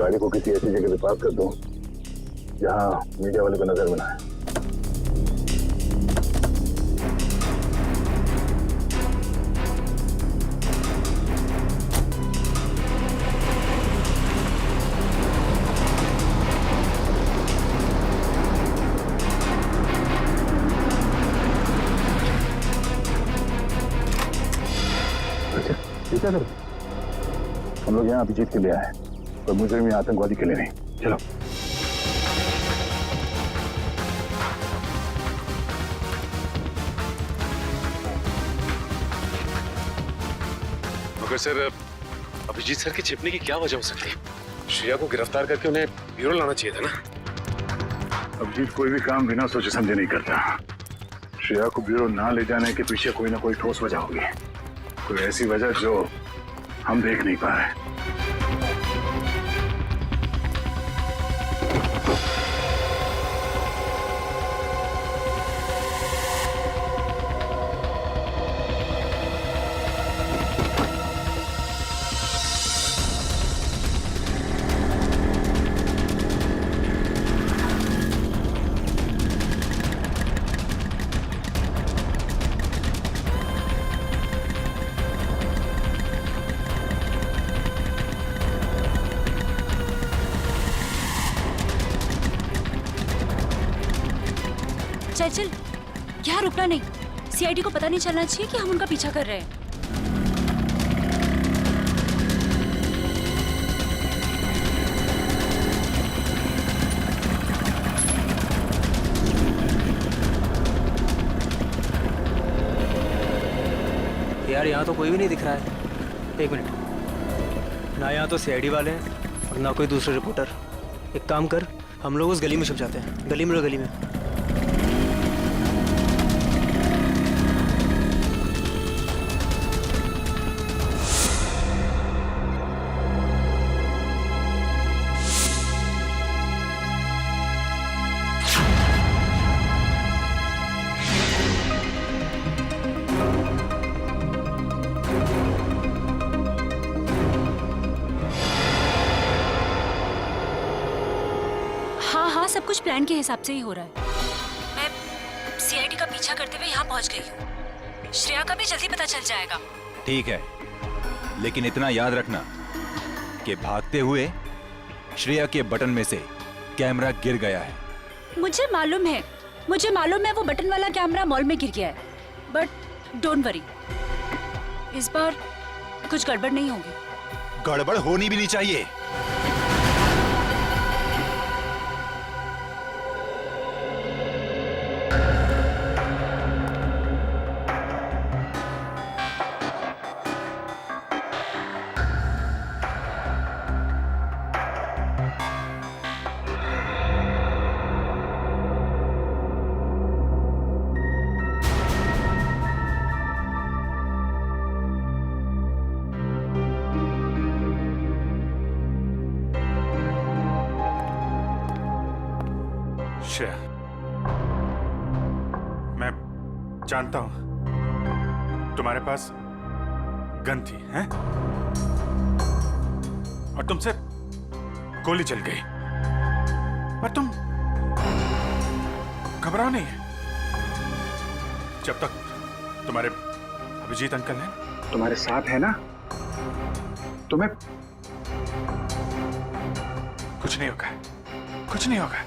गाड़ी को किसी ऐसी जगह पे पार्क कर दो जहां मीडिया वाले को नजर में ना आए। अच्छा, ठीक है सर। हम लोग यहाँ अभिजीत के लिए आए और मुजरिम या आतंकवादी के लिए नहीं। चलो। मगर सर, अभिजीत सर के छिपने की क्या वजह हो सकती है? श्रेया को गिरफ्तार करके उन्हें ब्यूरो लाना चाहिए था ना। अभिजीत कोई भी काम बिना सोचे समझे नहीं करता। श्रेया को ब्यूरो ना ले जाने के पीछे कोई ना कोई ठोस वजह होगी, कोई ऐसी वजह जो हम देख नहीं पा रहे। चल चल, यहाँ रुकना नहीं। सीआईडी को पता नहीं चलना चाहिए कि हम उनका पीछा कर रहे हैं। यार यहाँ तो कोई भी नहीं दिख रहा है। एक मिनट, ना यहाँ तो सीआईडी वाले हैं और ना कोई दूसरे रिपोर्टर। एक काम कर, हम लोग उस गली में छुप जाते हैं। गली में, गली में। हाँ, सब कुछ प्लान के हिसाब से ही हो रहा है। मैं सीआईडी का पीछा करते हुए यहाँ पहुँच गई हूँ। श्रेया का भी जल्दी पता चल जाएगा। ठीक है, लेकिन इतना याद रखना कि भागते हुए श्रेया के बटन में से कैमरा गिर गया है। मुझे मालूम है वो बटन वाला कैमरा मॉल में गिर गया है। बट डोंट वरी, इस बार कुछ गड़बड़ नहीं होगी। गड़बड़ होनी भी नहीं चाहिए। श्रेया, मैं जानता हूं तुम्हारे पास गन थी, हैं? और तुमसे गोली चल गई, पर तुम घबराओ नहीं। जब तक तुम्हारे अभिजीत अंकल हैं, तुम्हारे साथ है ना, तुम्हें कुछ नहीं होगा, कुछ नहीं होगा।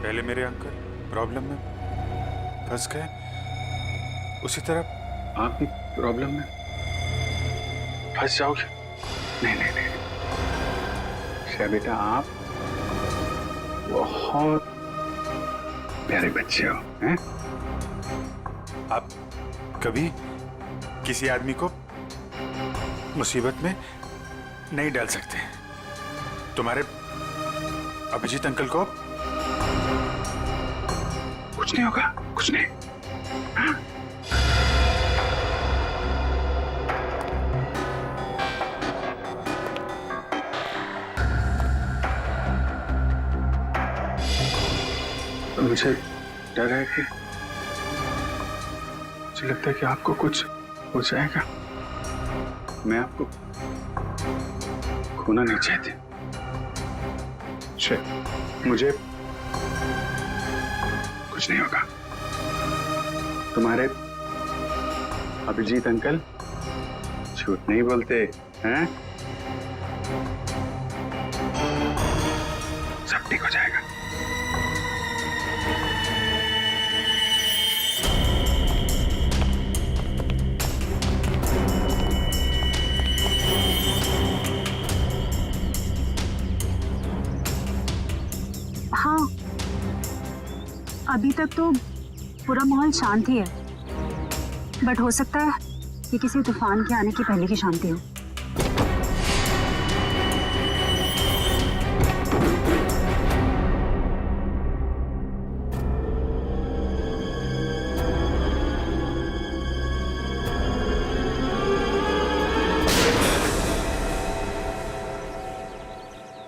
पहले मेरे अंकल प्रॉब्लम में फंस गए, उसी तरह आप भी प्रॉब्लम में फंस जाओगे। नहीं नहीं नहीं, श्रेया बेटा, आप बहुत प्यारे बच्चे हो, हैं? आप कभी किसी आदमी को मुसीबत में नहीं डाल सकते। तुम्हारे अभिजीत अंकल को कुछ नहीं होगा, कुछ नहीं। हाँ? मुझे डर है कि मुझे लगता है कि आपको कुछ हो जाएगा। मैं आपको खोना नहीं चाहती। मुझे कुछ नहीं होगा। तुम्हारे अभिजीत अंकल झूठ नहीं बोलते हैं। सब ठीक हो जाएगा। हाँ, अभी तक तो पूरा माहौल शांत ही है, बट हो सकता है कि किसी तूफान के आने की पहले की शांति हो।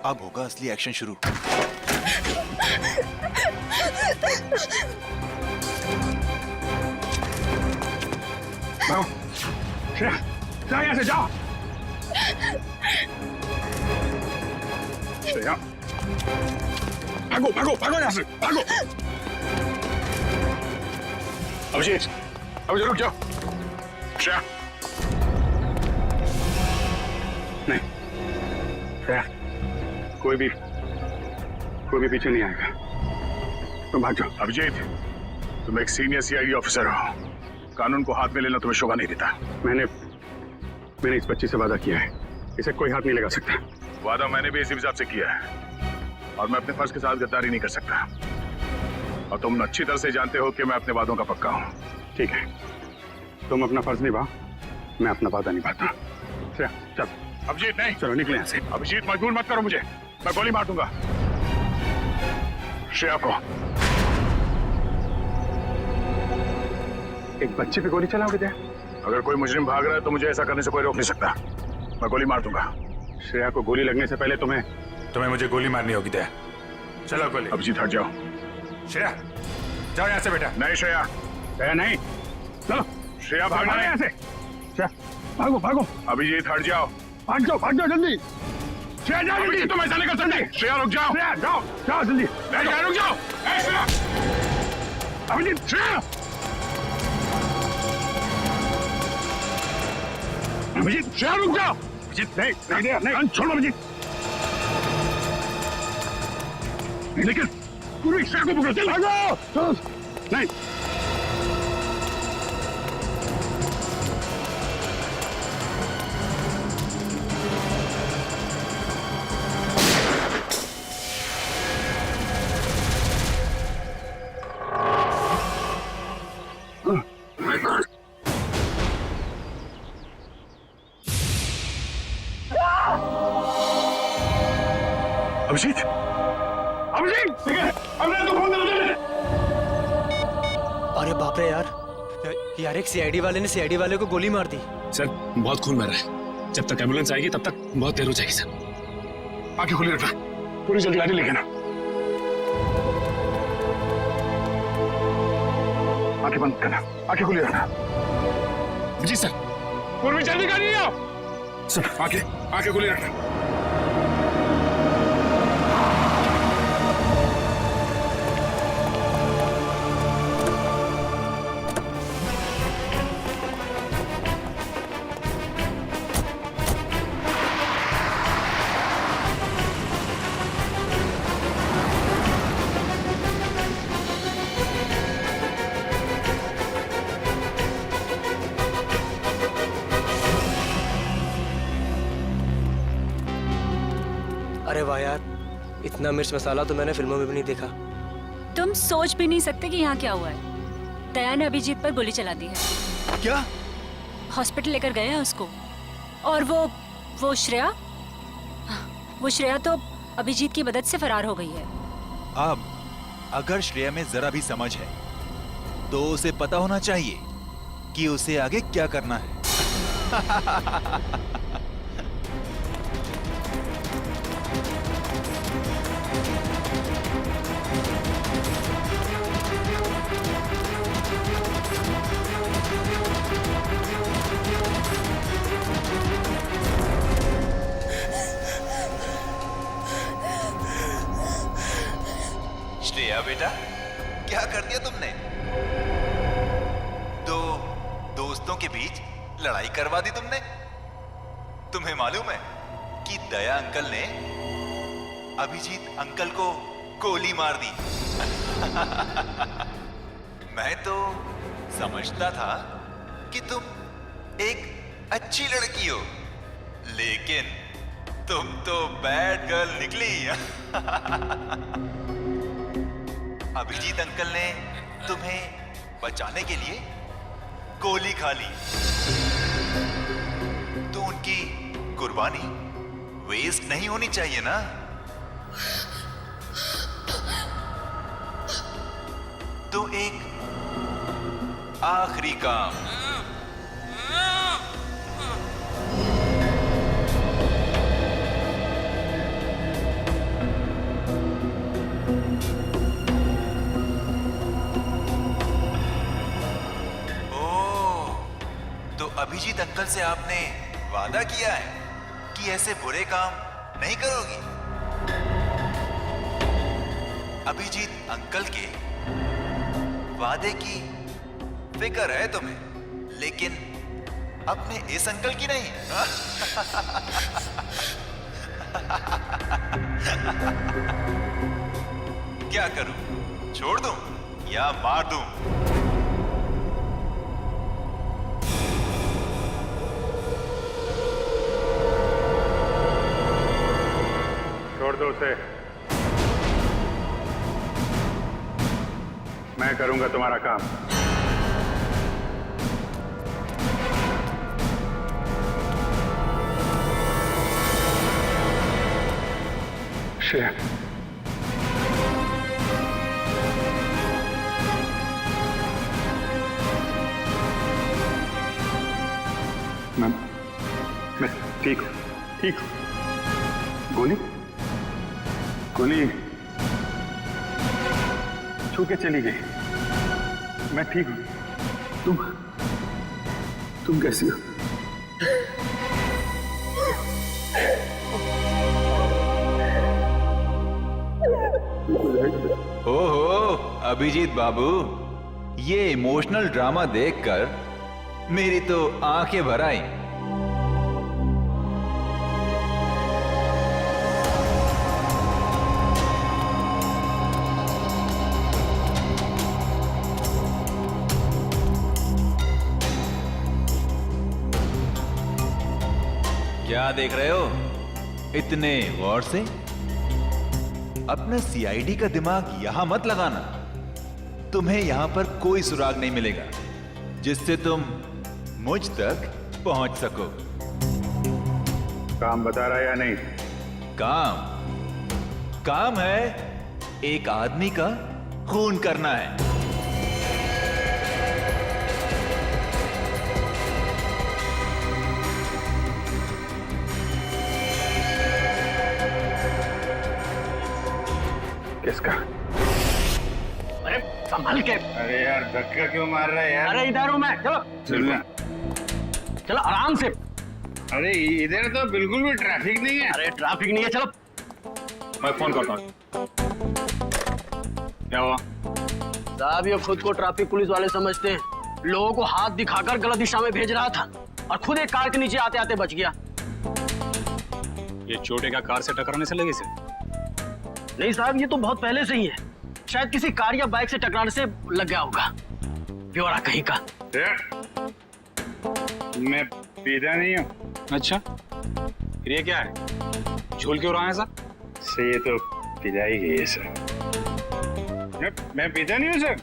अब होगा असली एक्शन शुरू। जाओ, श्रेया, जाओ यहाँ से, जाओ। श्रेया, भागो भागो भागो यहाँ से, भागो। अभिजीत, अभिजीत रुक जाओ। श्रेया, नहीं, श्रेया, कोई भी पीछे नहीं आएगा। तुम भाग जाओ। अभिजीत, तुम एक सीनियर सीआईडी ऑफिसर हो, कानून को हाथ में लेना तुम्हें शोभा नहीं देता। मैंने इस बच्ची से वादा किया है, इसे कोई हाथ नहीं लगा सकता। वादा मैंने भी इसी हिसाब से किया है, और मैं अपने फर्ज के साथ गद्दारी नहीं कर सकता। और तुम अच्छी तरह से जानते हो कि मैं अपने वादों का पक्का हूँ। ठीक है, तुम अपना फर्ज निभाओ, मैं अपना वादा निभाता। चल। अभिजीत नहीं, चलो निकले यहाँ से। अभिजीत, मजबूर मत करो मुझे, मैं गोली मार दूंगा श्रेया को। एक बच्चे पे गोली चलाओगे क्या? अगर कोई मुजरिम भाग रहा है तो मुझे ऐसा करने से कोई रोक नहीं सकता। मैं गोली मार दूंगा। श्रेया को गोली लगने से पहले तुम्हें मुझे गोली मारनी होगी। दया, चलो गोली। अभिजीत हट जाओ। श्रेया, जाओ यहाँ से बेटा। नहीं श्रेया, श्रेया नहीं, चलो। श्रेया भागना है यहाँ से। श्रेया, भागो भागो। अभिजीत हट जाओ, भाग जाओ जल्दी। श्रेया जाओ जल्दी। तुम ऐसा नहीं कर सकते। श्रेया रुक जाओ। श्रेया जाओ, जाओ जल्दी। रुक जाओ। अभिजीत, श्रेया। अभिजीत, श्रेया रुक जाओ। अभिजीत नहीं, छोड़ो अभिजीत। लेकिन पूरी श्रेया को पकड़ो। चल भागो। नहीं, अभिजीत, अरे बाप रे यार एक सीआईडी वाले ने सीआईडी वाले को गोली मार दी। सर, बहुत खून बह रहा है। जब तक एम्बुलेंस आएगी तब तक बहुत देर हो जाएगी सर। आंखें खुली रखना, पूरी जल्दी गाड़ी लेके ना। आंखें बंद करना, आंखें खुली रखना। जी सर। पूरी जल्दी गाड़ी आओ। सर, आंखें खुली रखना। इतना मिर्च मसाला तो मैंने फिल्मों में भी नहीं देखा। तुम सोच भी नहीं सकते कि यहाँ क्या हुआ है। दया ने अभिजीत पर गोली चला दी है। क्या? हॉस्पिटल लेकर गए हैं उसको। और वो श्रेया, वो श्रेया तो अभिजीत की मदद से फरार हो गई है। अब अगर श्रेया में जरा भी समझ है तो उसे पता होना चाहिए कि उसे आगे क्या करना है। श्रेया बेटा, क्या कर दिया तुमने? दो दोस्तों के बीच लड़ाई करवा दी तुमने। तुम्हें मालूम है कि दया अंकल ने अभिजीत अंकल को गोली मार दी। मैं तो समझता था कि तुम एक अच्छी लड़की हो, लेकिन तुम तो बैड गर्ल निकली। अभिजीत अंकल ने तुम्हें बचाने के लिए गोली खा ली, तो उनकी कुर्बानी वेस्ट नहीं होनी चाहिए ना। तो एक आखिरी काम, अभिजीत अंकल से आपने वादा किया है कि ऐसे बुरे काम नहीं करोगी। अभिजीत अंकल के वादे की फिक्र है तुम्हें, लेकिन अपने इस अंकल की नहीं। क्या करूं, छोड़ दूं या मार दूं? छोड़ दो उसे, मैं करूंगा तुम्हारा काम। श्रेया, मैं ठीक हूं, ठीक हूं। गोली गोली छू के चली गई। मैं ठीक हूं। तुम कैसी हो? ओहो अभिजीत बाबू, ये इमोशनल ड्रामा देखकर मेरी तो आंखें भर आई। क्या देख रहे हो इतने गौर से? अपना सीआईडी का दिमाग यहां मत लगाना। तुम्हें यहां पर कोई सुराग नहीं मिलेगा जिससे तुम मुझ तक पहुंच सको। काम बता रहा है या नहीं? काम है एक आदमी का खून करना है। किसका? अरे संभल के। अरे यार धक्का क्यों मार रहा है यार? अरे इधर हूं मैं, चलो चलना। चलो आराम से। अरे इधर तो बिल्कुल भी ट्रैफिक नहीं है। अरे ट्रैफिक नहीं है, चलो। मैं फोन करता हूँ। क्या हुआ? साहब ये खुद को ट्रैफिक पुलिस वाले समझते हैं। लोगों को हाथ दिखाकर गलत दिशा में भेज रहा था और खुद एक कार के नीचे आते आते बच गया। ये चोटे का कार से टकराने से लगी से? नहीं साहब, ये तो बहुत पहले से ही है। शायद किसी कार या बाइक से टकराने से लग गया होगा। ब्यौरा कहीं का। मैं पीता नहीं हूँ। अच्छा, फिर ये क्या है? झूल क्यों रहा है सर? से ये तो पिलाई गई है सर। मैं पीता नहीं हूँ सर।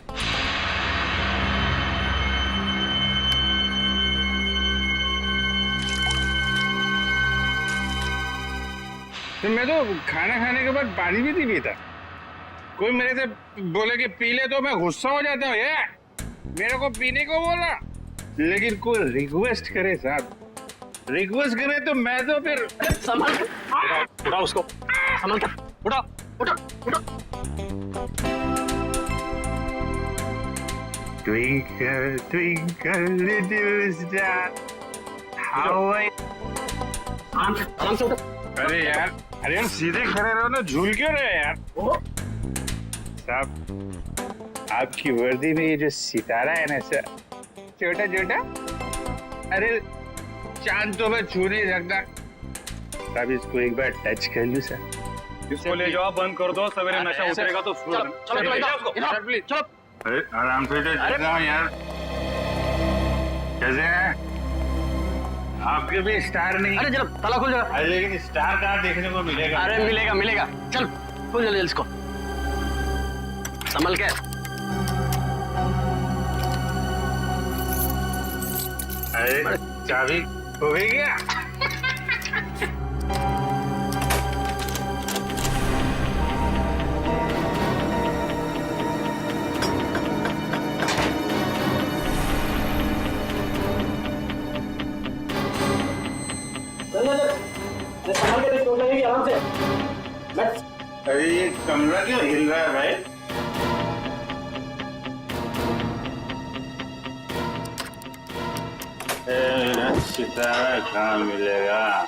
तो मैं तो खाना खाने के बाद पानी भी नहीं पीता। कोई मेरे से बोले कि पी ले तो मैं गुस्सा हो जाता हूँ। ये मेरे को पीने को बोला, लेकिन कोई रिक्वेस्ट करे साहब, रिक्वेस्ट करे तो मैं तो फिर संभाल के उठा उसको, संभाल के उठा उठा उठा। Twinkle, twinkle, little star, how I... आराम से उठा। अरे यार सीधे खड़े रहो ना, झूल क्यों रहे यार? साहब, आपकी वर्दी में ये जो सितारा है ना सर, छोटा छोटा, अरे चांद तो मैं छू नहीं सकता। साहब इसको एक बार टच कर लूं सर। इसको ले जाओ, बंद कर दो, सवेरे नशा उतरेगा तो चलो चलो सर प्लीज। चलो। अरे आराम से चल रहा हूँ यार। कैसे हैं? आपके भी स्टार नहीं। अरे जरा ताला खुल जाएगा। अरे लेकिन स्टार कहाँ देखने को मिलेगा? अरे मिलेगा मिलेगा, चल खुल जल्दी इसको, संभल के। अरे चाबी हो गई क्या? संभल के चोट लगेगी, आराम से बैठ। अरे ये कमरा क्यों हिल रहा है भाई? मेरा सितारा कहाँ मिलेगा?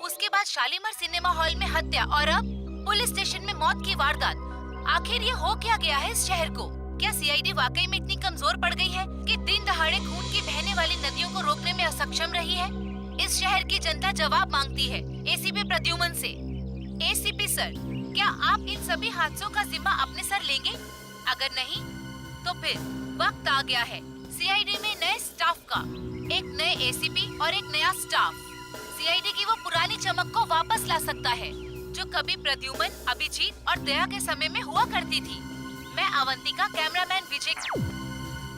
उसके बाद शालीमार सिनेमा हॉल में हत्या और अब पुलिस स्टेशन में मौत की वारदात। आखिर ये हो क्या गया है इस शहर को? क्या सीआईडी वाकई में इतनी कमजोर पड़ गई है कि दिन दहाड़े खून की बहने वाली नदियों को रोकने में असक्षम रही है? इस शहर की जनता जवाब मांगती है एसीपी प्रद्युमन से। एसीपी सर, क्या आप इन सभी हादसों का जिम्मा अपने सर लेंगे? अगर नहीं तो फिर वक्त आ गया है सीआईडी में नए स्टाफ का, एक नए एसीपी और एक नया स्टाफ। सीआईडी की वो पुरानी चमक को वापस ला सकता है जो कभी प्रद्युमन, अभिजीत और दया के समय में हुआ करती थी। मैं अवंतिका, कैमरामैन विजय।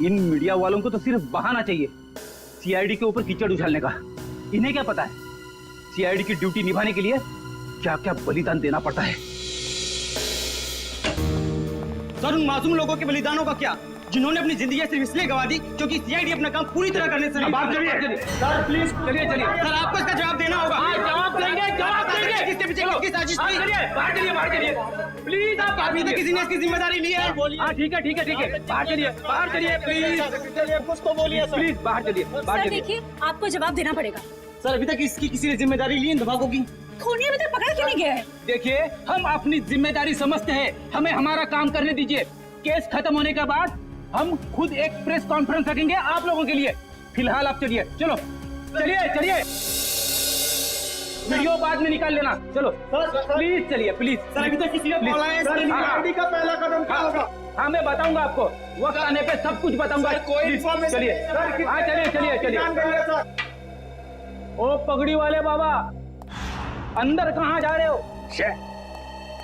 इन मीडिया वालों को तो सिर्फ बहाना चाहिए सीआईडी के ऊपर कीचड़ उछालने का। इन्हें क्या पता है सीआईडी की ड्यूटी निभाने के लिए क्या क्या बलिदान देना पड़ता है। सर, उन मासूम लोगों के बलिदानों का क्या, जिन्होंने अपनी जिंदगी सिर्फ इसलिए गवा दी क्योंकि सीआईडी अपना काम पूरी तरह करने से बात करिए। सर प्लीज चलिए सर, आपको इसका जवाब देना होगा। जवाब देंगे किसके पीछे किसकी साजिश थी। बाहर चलिए प्लीज। आप अभी तक किसी ने इसकी जिम्मेदारी ली है? हाँ ठीक है बाहर चलिए प्लीज। कुछ तो बोलिए सर। प्लीज बाहर चलिए। देखिए, आपको जवाब देना पड़ेगा। सर, अभी तक इसकी किसी ने जिम्मेदारी ली इन धमाकों की? खूनी अभी तक पकड़ा क्यों नहीं गया है? देखिए, हम अपनी जिम्मेदारी समझते हैं, हमें हमारा काम करने दीजिए। केस खत्म होने के बाद हम खुद एक प्रेस कॉन्फ्रेंस रखेंगे आप लोगों के लिए। फिलहाल आप चलिए। चलिए वीडियो बाद में निकाल लेना। चलो प्लीज चलिए प्लीज। सर, अभी तक किसी ने बोला है सीआईडी का पहला कदम क्या होगा? हाँ, मैं बताऊंगा आपको, वक्त आने पे सब कुछ बताऊंगा। कोई चलिए। हाँ चलिए। ओ पगड़ी वाले बाबा, अंदर कहाँ जा रहे हो?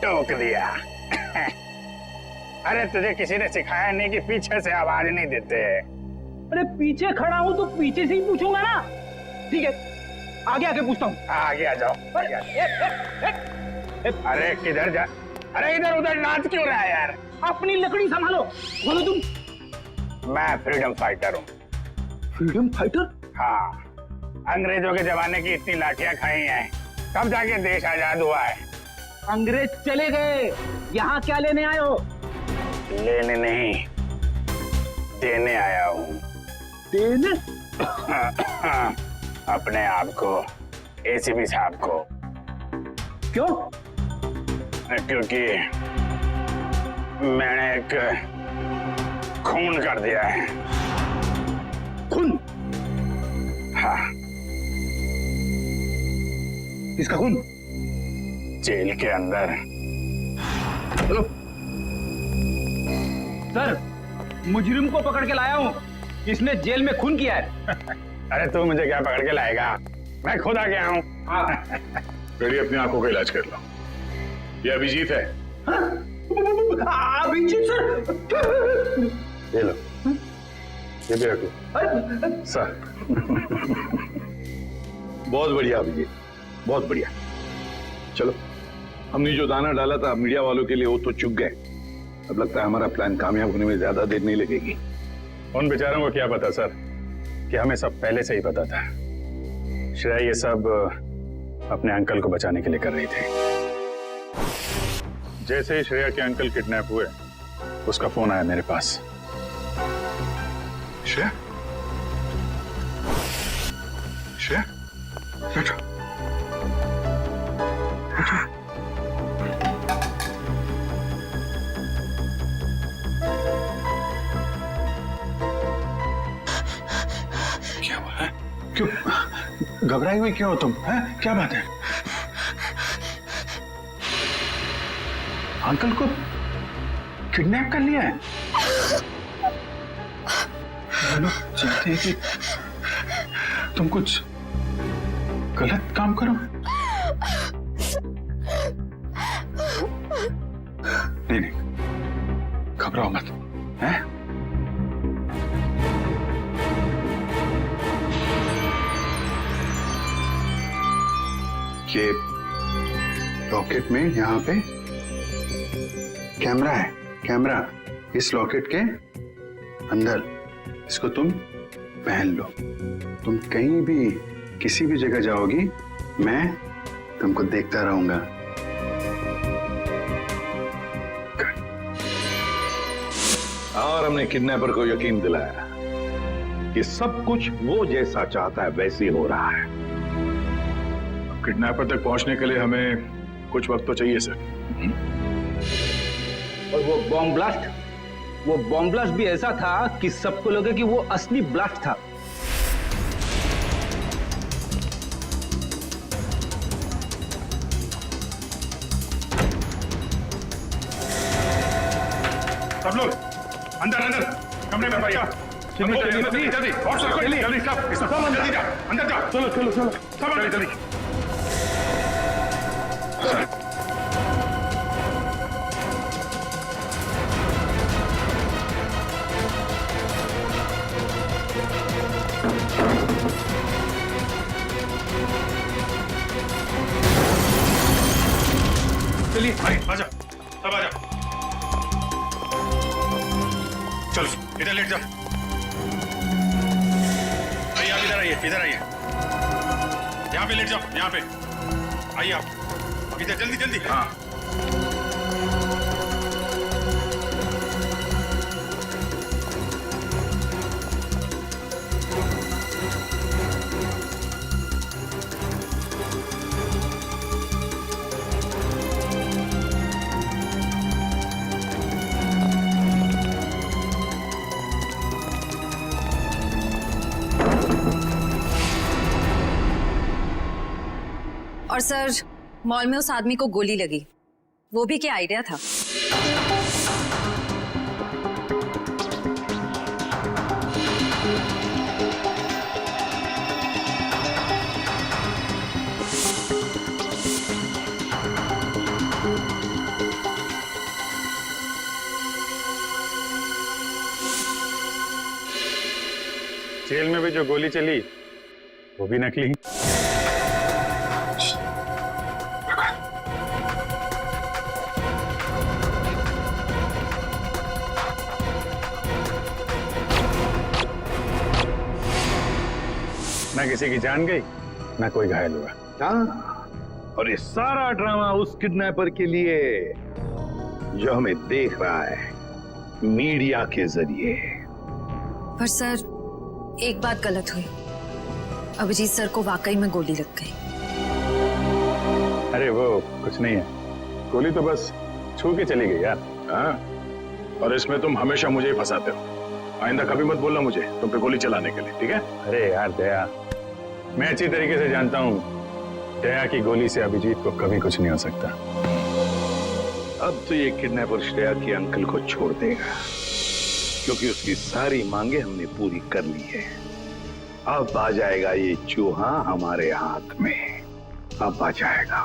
टोक दिया। अरे तुझे किसी ने सिखाया नहीं कि पीछे से आवाज नहीं देते? अरे पीछे खड़ा हूँ तो पीछे से ही पूछूंगा ना। ठीक है, आगे पूछता हूँ। आगे आ जाओ। अरे किधर जा? अरे इधर उधर नाच क्यों रहा है यार? अपनी लकड़ी संभालो। बोलो तुम। मैं फ्रीडम फाइटर हूँ। Freedom fighter? हाँ, अंग्रेजों के जमाने की इतनी लाठियां खाई हैं, तब जाके देश आजाद हुआ है। अंग्रेज चले गए, यहाँ क्या लेने आए हो? लेने नहीं, देने आया हूँ। देने? अपने आप को, एसीपी साहब को। क्यों? क्योंकि मैंने एक खून कर दिया है। खून? हाँ। किसका खून? जेल के अंदर। चलो सर, मुजरिम को पकड़ के लाया हूँ, इसने जेल में खून किया है। अरे तू मुझे क्या पकड़ के लाएगा, मैं खुद आ गया हूँ। पहले अपनी आंखों का इलाज कर लो। ये अभिजीत है। अभिजीत सर? ये लो, ये भी रख लो। सर बहुत बढ़िया अभिजीत, बहुत बढ़िया। चलो, हमने जो दाना डाला था मीडिया वालों के लिए वो तो चुग गए। अब लगता है हमारा प्लान कामयाब होने में ज्यादा देर नहीं लगेगी। उन बेचारों को क्या पता सर कि हमें सब पहले से ही पता था। श्रेया ये सब अपने अंकल को बचाने के लिए कर रही थी। जैसे ही श्रेया के अंकल किडनैप हुए, उसका फोन आया मेरे पास। श्रेया, श्रेया, बैठो। क्या हुआ है? क्यों घबराई हुई क्यों हो तुम? हैं? क्या बात है? अंकल को किडनैप कर लिया है? लोग चाहते हैं कि तुम कुछ गलत काम करो। नहीं, घबराओ मत। हैं? ये लॉकेट में यहाँ पे कैमरा है। कैमरा इस लॉकेट के अंदर, इसको तुम पहन लो। तुम कहीं भी किसी भी जगह जाओगी, मैं तुमको देखता रहूंगा। और हमने किडनैपर को यकीन दिलाया कि सब कुछ वो जैसा चाहता है वैसे ही हो रहा है। किडनैपर तक पहुंचने के लिए हमें कुछ वक्त तो चाहिए सर। और वो बॉम्ब ब्लास्ट भी ऐसा था कि सबको लगे कि वो असली ब्लास्ट था। सब लोग अंदर अंदर कमरे में भैया जल्दी जल्दी जल्दी और सब जल्दी जल्दी सब जल्दी जा अंदर जा चलो चलो चलो सब जल्दी जल्दी चलिए भाई आजा सब आजा चलो इधर लेट जाओ आइए आप इधर आइए यहाँ पे लेट जाओ यहाँ पे आइए आप अब इधर जल्दी जल्दी हाँ और सर मॉल में उस आदमी को गोली लगी, वो भी क्या आइडिया था? जेल में भी जो गोली चली वो भी नकली। ना किसी की जान गई ना कोई घायल हुआ। हाँ, और ये सारा ड्रामा उस किडनैपर के लिए जो हमें देख रहा है मीडिया के जरिए। पर सर एक बात गलत हुई, अभिजीत सर को वाकई में गोली लग गई। अरे वो कुछ नहीं है, गोली तो बस छू के चली गई यार। हाँ, और इसमें तुम हमेशा मुझे ही फंसाते हो। आइंदा कभी मत बोलना मुझे तुम पे गोली चलाने के लिए, ठीक है? अरे यार दया, मैं अच्छी तरीके से जानता हूँ दया की गोली से अभिजीत को कभी कुछ नहीं हो सकता। अब तो ये किडनैपर श्रेया के अंकल को छोड़ देगा, क्योंकि उसकी सारी मांगे हमने पूरी कर ली है। अब आ जाएगा ये चूहा हमारे हाथ में, अब आ जाएगा।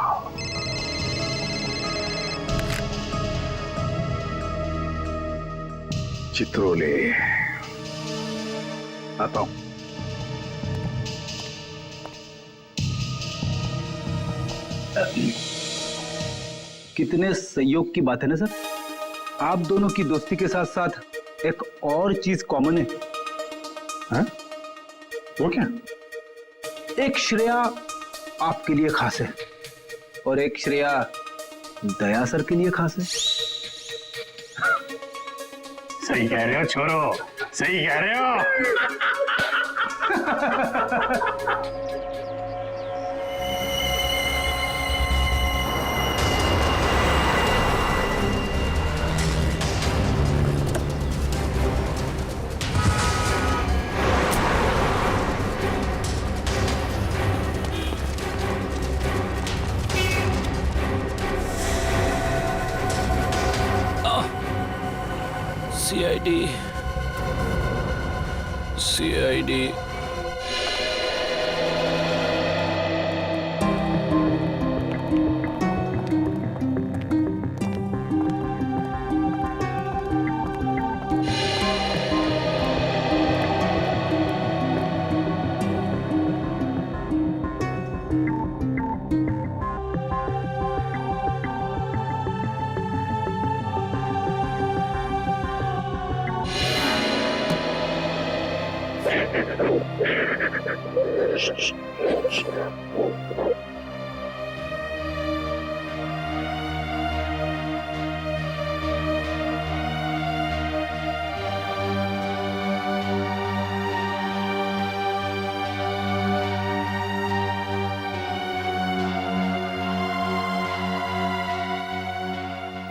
चित्रोले आता हूं। कितने सहयोग की बात है ना सर। आप दोनों की दोस्ती के साथ साथ एक और चीज कॉमन है। हाँ? वो क्या? एक श्रेया आपके लिए खास है और एक श्रेया दया सर के लिए खास है। सही कह रहे हो छोरो, सही कह रहे हो। सीआईडी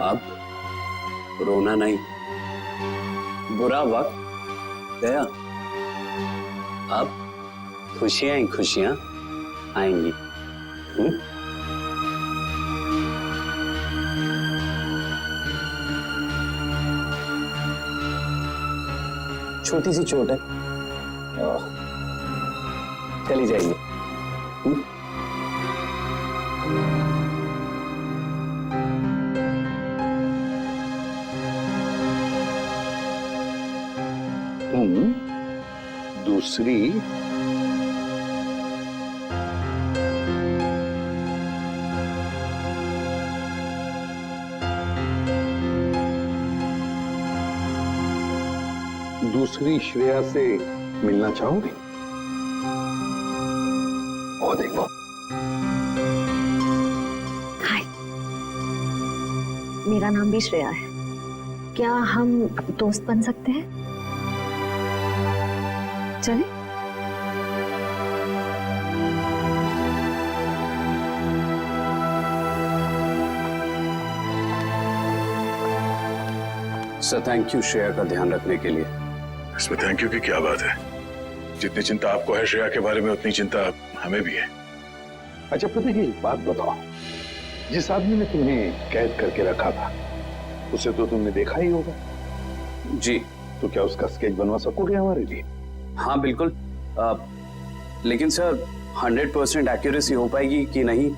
अब रोना नहीं, बुरा वक्त गया, अब खुशियां ही खुशियां आएंगी। छोटी सी चोट है, चली जाएगी। तुम दूसरी दूसरी श्रेया से मिलना चाहोगे? और देखो, हाय, मेरा नाम भी श्रेया है। क्या हम दोस्त बन सकते हैं? चलें? सर थैंक यू श्रेया का ध्यान रखने के लिए। इसमें थैंक यू की क्या बात है? जितनी चिंता आपको है श्रेया के बारे में, उतनी चिंता हमें भी है। अच्छा प्रतीक, एक बात बताओ, जिस आदमी ने तुम्हें कैद करके रखा था उसे तो तुमने देखा ही होगा। जी। तो क्या उसका स्केच बनवा सकोगे हमारे लिए? हाँ बिल्कुल, लेकिन सर 100% एक्यूरेसी हो पाएगी कि नहीं,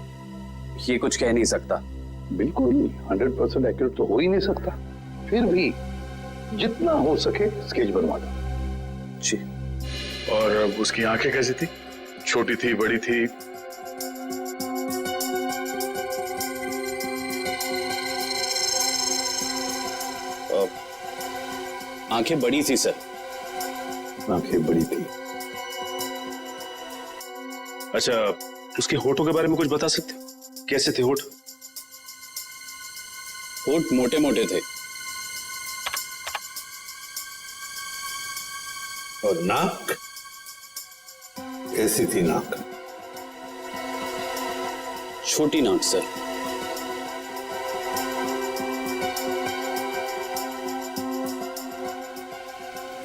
ये कुछ कह नहीं सकता। बिल्कुल 100% एक्यूरेट तो हो ही नहीं सकता, फिर भी जितना हो सके स्केच बनवा दो। जी। और उसकी आंखें कैसी थी? छोटी थी, बड़ी थी? आंखें बड़ी थी सर। आंखें बड़ी थी। अच्छा, उसके होठों के बारे में कुछ बता सकते? कैसे थे होठ? होठ मोटे मोटे थे। और नाक कैसी थी? नाक छोटी नाक सर।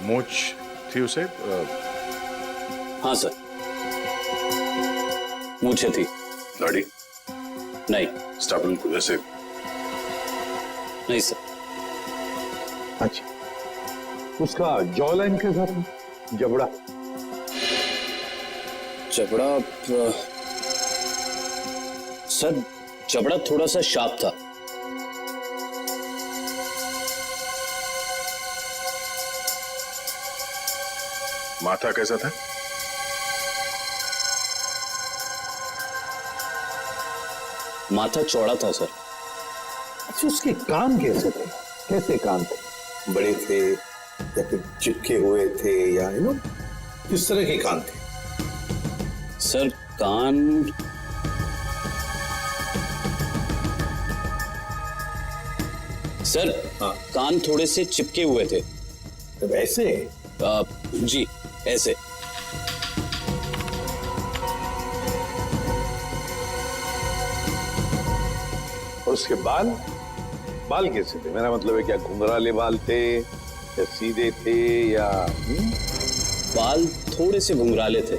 मूंछ थी उसे? हाँ सर, मूछें थी। दाढ़ी? नहीं। स्टाबल को जैसे? नहीं सर। अच्छा, उसका जॉ लाइन कैसा था? जबड़ा? जबड़ा सर, जबड़ा थोड़ा सा शार्प था। माथा कैसा था? माथा चौड़ा था सर। अच्छा, उसके कान कैसे थे? कैसे कान थे? बड़े थे या फिर चिपके हुए थे, या किस तरह के कान थे? सर कान सर, हाँ। कान थोड़े से चिपके हुए थे। तो ऐसे? जी ऐसे। और उसके बाल? बाल कैसे थे? मेरा मतलब है, क्या घुंघराले बाल थे या सीधे थे, या बाल थोड़े से घुंघराले थे।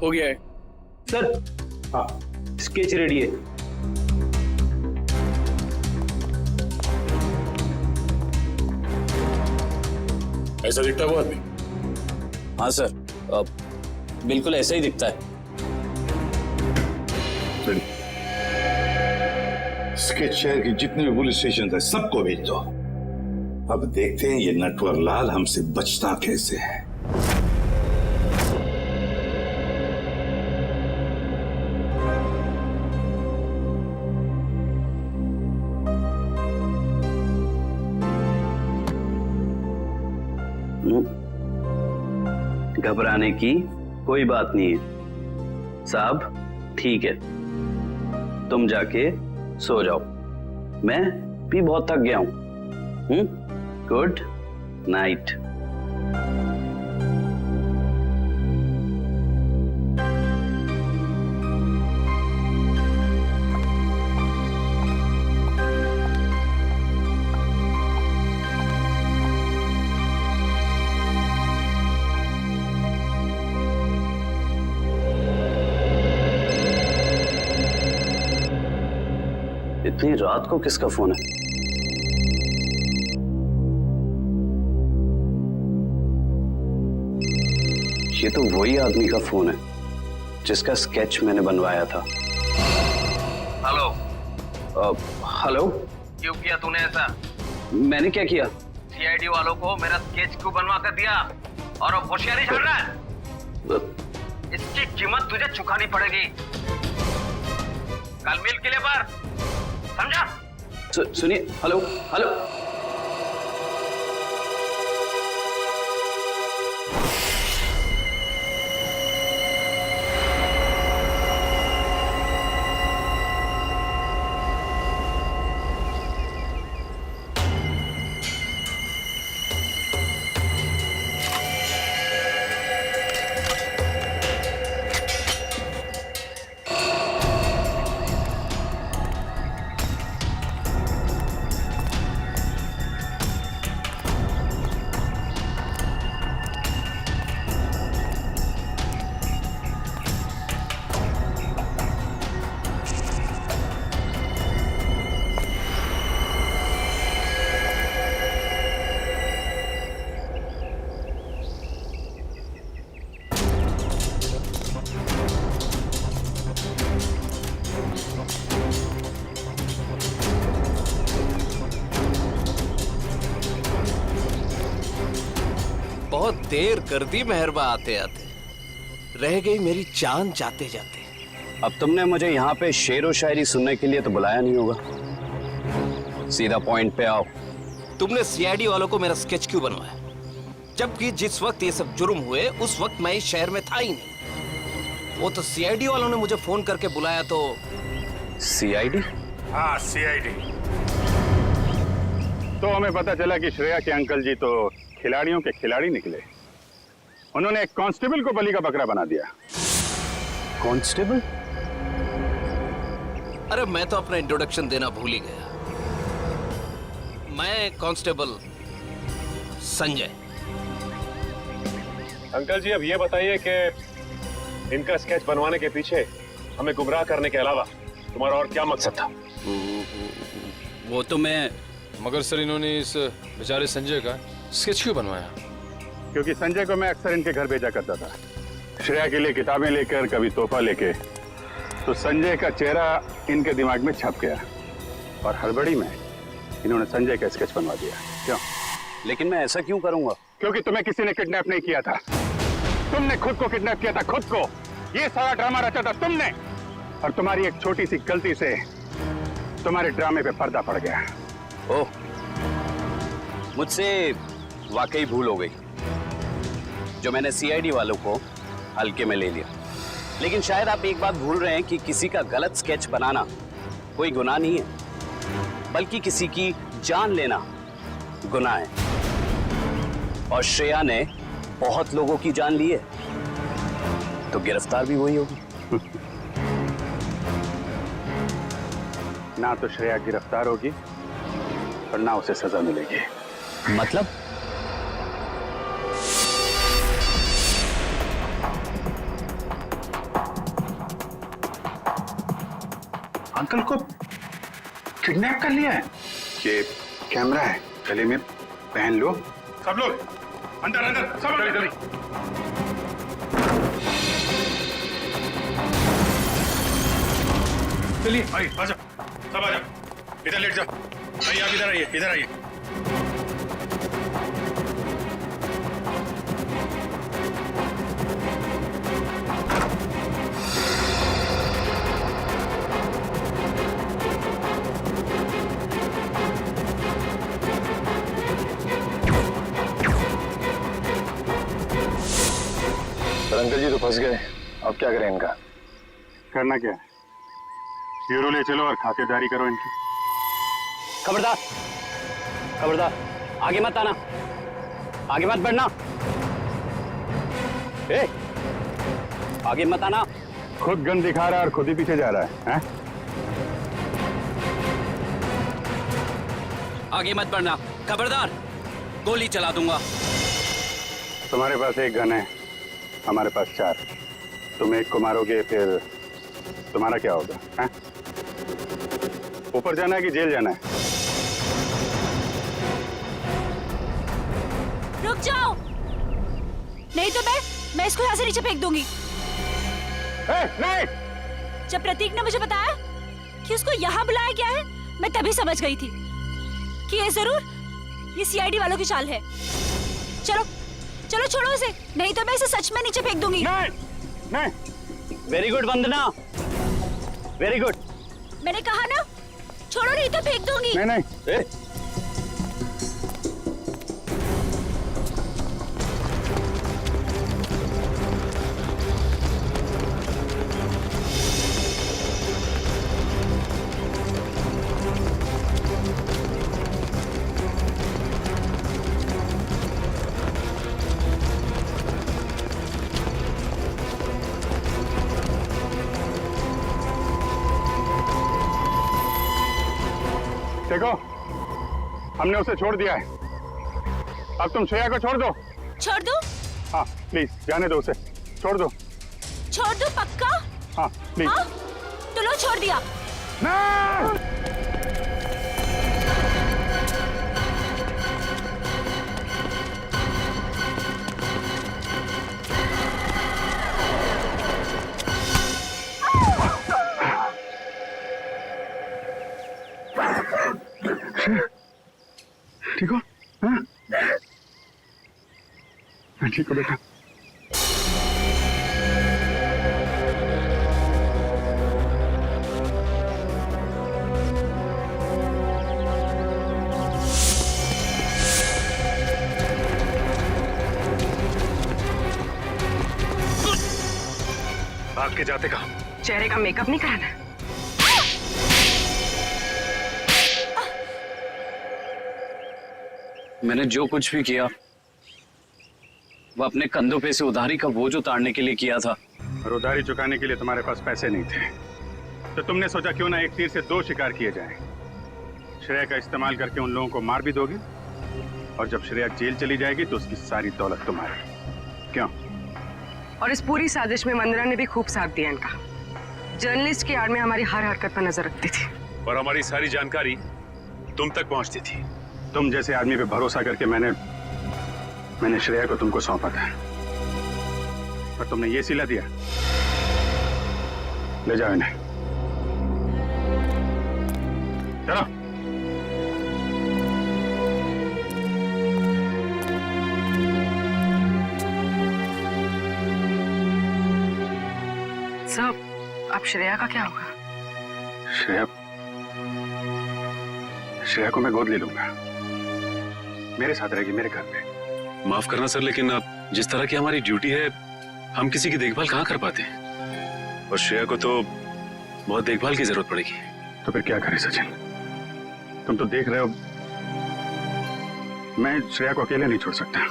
हो गया है सर। हाँ, स्केच रेडी है। ऐसा दिखता है वो आदमी? हाँ सर, बिल्कुल ऐसा ही दिखता है। स्केच शहर के जितने भी पुलिस स्टेशन है सबको भेज दो। अब देखते हैं ये नटवर लाल हमसे बचता कैसे है। घबराने की कोई बात नहीं है साहब, ठीक है, तुम जाके सो जाओ, मैं भी बहुत थक गया हूं। Good night. इतनी रात को किसका फोन है? ये तो वही आदमी का फोन है जिसका स्केच मैंने बनवाया था। हेलो। हेलो। क्यों किया तूने ऐसा? मैंने क्या किया? सीआईडी वालों को मेरा स्केच क्यों बनवा कर दिया? और अब होशियारी झाड़ रहा है? इसकी कीमत तुझे चुकानी पड़ेगी। कल मिल किले पर, समझा? सुनिए। Hello hello. बहुत देर कर दी मेहरबा आते आते, रह गई मेरी जान जाते जाते। अब तुमने मुझे यहाँ पे शेर व शायरी सुनने के लिए तो बुलाया नहीं होगा। सीधा पॉइंट पे आओ। तुमने सीआईडी वालों को मेरा स्केच क्यों बनवाया? जबकि जिस वक्त ये सब जुर्म हुए उस वक्त मैं इस शहर में था ही नहीं। वो तो सीआईडी वालों ने मुझे फोन करके बुलाया तो। सीआईडी? हाँ, सीआईडी। तो हमें पता चला कि श्रेया के अंकल जी तो खिलाड़ियों के खिलाड़ी निकले। उन्होंने एक कांस्टेबल को बलि का बकरा बना दिया। कांस्टेबल? अरे मैं तो अपना इंट्रोडक्शन देना भूल ही गया। मैं कांस्टेबल संजय। अंकल जी अब ये बताइए कि इनका स्केच बनवाने के पीछे हमें गुमराह करने के अलावा तुम्हारा और क्या मकसद था? वो तो मैं, मगर सर इन्होंने इस बेचारे संजय का स्केच क्यों बनवाया? क्योंकि संजय को मैं अक्सर इनके घर भेजा करता था, श्रेया के लिए किताबें लेकर, कभी तोहफा लेके। तो संजय का चेहरा इनके दिमाग में छप गया और हड़बड़ी में इन्होंने संजय का स्केच बनवा दिया। क्यों? लेकिन मैं ऐसा क्यों करूंगा? क्योंकि तुम्हें किसी ने किडनैप नहीं किया था, तुमने खुद को किडनैप किया था, खुद को। ये सारा ड्रामा रचा था तुमने, और तुम्हारी एक छोटी सी गलती से तुम्हारे ड्रामे पे पर्दा पड़ गया। ओह, मुझसे वाकई भूल हो गई जो मैंने सीआईडी वालों को हल्के में ले लिया। लेकिन शायद आप एक बात भूल रहे हैं कि किसी का गलत स्केच बनाना कोई गुनाह नहीं है, बल्कि किसी की जान लेना गुनाह है। और श्रेया ने बहुत लोगों की जान ली है, तो गिरफ्तार भी वही होगी। ना तो श्रेया गिरफ्तार होगी और ना उसे सजा मिलेगी। मतलब? अंकल को किडनैप कर लिया है। ये कैमरा है, गले में पहन लो। सब लोग अंदर अंदर, सब जल्दी जल्दी। चलिए भाई, आ जाओ, सब आ जाओ, इधर लेट जाओ। भाई आप इधर आइए, इधर आइए। अंकल जी तो फंस गए, अब क्या करें इनका? करना क्या है? ब्यूरो ले चलो और खातेदारी करो इनकी। खबरदार, खबरदार, आगे मत आना, आगे मत बढ़ना। ए, आगे मत आना। खुद गन दिखा रहा है और खुद ही पीछे जा रहा है, हैं? आगे मत बढ़ना, खबरदार, गोली चला दूंगा। तुम्हारे पास एक गन है, हमारे पास 4। तुम एक को मारोगे, फिर तुम्हारा क्या होगा? हैं? ऊपर जाना है कि जेल जाना है? रुक जाओ, नहीं तो मैं इसको यहाँ से नीचे फेंक दूंगी। नहीं। जब प्रतीक ने मुझे बताया कि उसको यहाँ बुलाया गया है, मैं तभी समझ गई थी कि ये जरूर ये सीआईडी वालों की चाल है। चलो चलो छोड़ो उसे, नहीं तो मैं इसे सच में नीचे फेंक दूंगी। नहीं। वेरी गुड वंदना, वेरी गुड। मैंने कहा ना, छोड़ो नहीं तो फेंक दूंगी। नहीं। देखो, हमने उसे छोड़ दिया है, अब तुम श्रेया को छोड़ दो। छोड़ दो? हाँ प्लीज, जाने दो उसे, छोड़ दो। छोड़ दो पक्का? हाँ प्लीज। हाँ? तो लो, छोड़ दिया। नहीं! ठीक हो? हाँ? ठीक हो बेटा। भाग के जाते कहाँ? चेहरे का मेकअप नहीं कराना? मैंने जो कुछ भी किया वो अपने कंधों पे से उधारी का बोझ उतारने के लिए किया था। और उधारी चुकाने के लिए तुम्हारे पास पैसे नहीं थे, तो तुमने सोचा क्यों ना एक तीर से दो शिकार किए जाएं। श्रेया का इस्तेमाल करके उन लोगों को मार भी दोगे, और जब श्रेया जेल चली जाएगी तो उसकी सारी दौलत तुम्हारी। क्यों? और इस पूरी साजिश में वंदना ने भी खूब साथ दिया इनका। जर्नलिस्ट की आड़ में हमारी हर हरकत पर नजर रखती थी, और हमारी सारी जानकारी तुम तक पहुंचती थी। तुम जैसे आदमी पे भरोसा करके मैंने श्रेया को तुमको सौंपा था, और तुमने ये सिला दिया। ले जाओ इन्हें, चलो। सब अब श्रेया का क्या होगा? श्रेया को मैं गोद ले लूंगा, मेरे साथ रहेगी मेरे घर पे। माफ करना सर, लेकिन अब जिस तरह की हमारी ड्यूटी है, हम किसी की देखभाल कहाँ कर पाते हैं, और श्रेया को तो बहुत देखभाल की जरूरत पड़ेगी। तो फिर क्या करें सचिन? तुम तो देख रहे हो, मैं श्रेया को अकेले नहीं छोड़ सकता।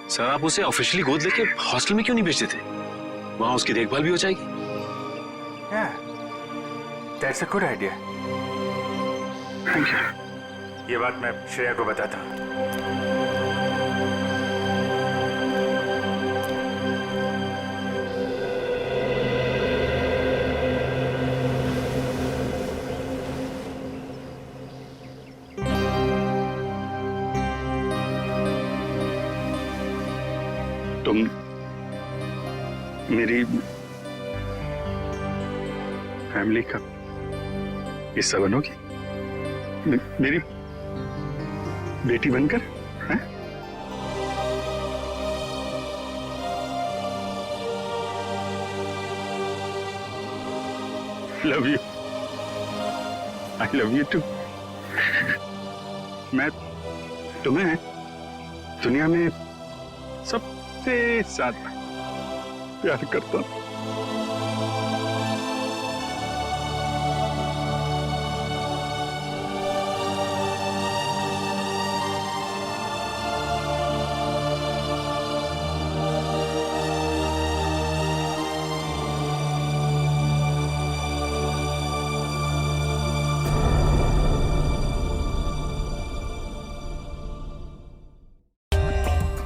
सर, आप उसे ऑफिशियली गोद लेके हॉस्टल में क्यों नहीं भेजते थे? वहां उसकी देखभाल भी हो जाएगी। That's a good idea. Thank you. ये बात मैं श्रेया को बताता हूँ। तुम मेरी फैमिली का हिस्सा बनोगी, मेरी बेटी बनकर, हैं? Love you, I love you too. मैं तुम्हें दुनिया में सबसे ज्यादा प्यार करता हूं।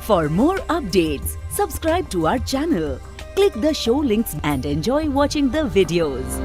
For more updates, subscribe to our channel, click the show links and enjoy watching the videos.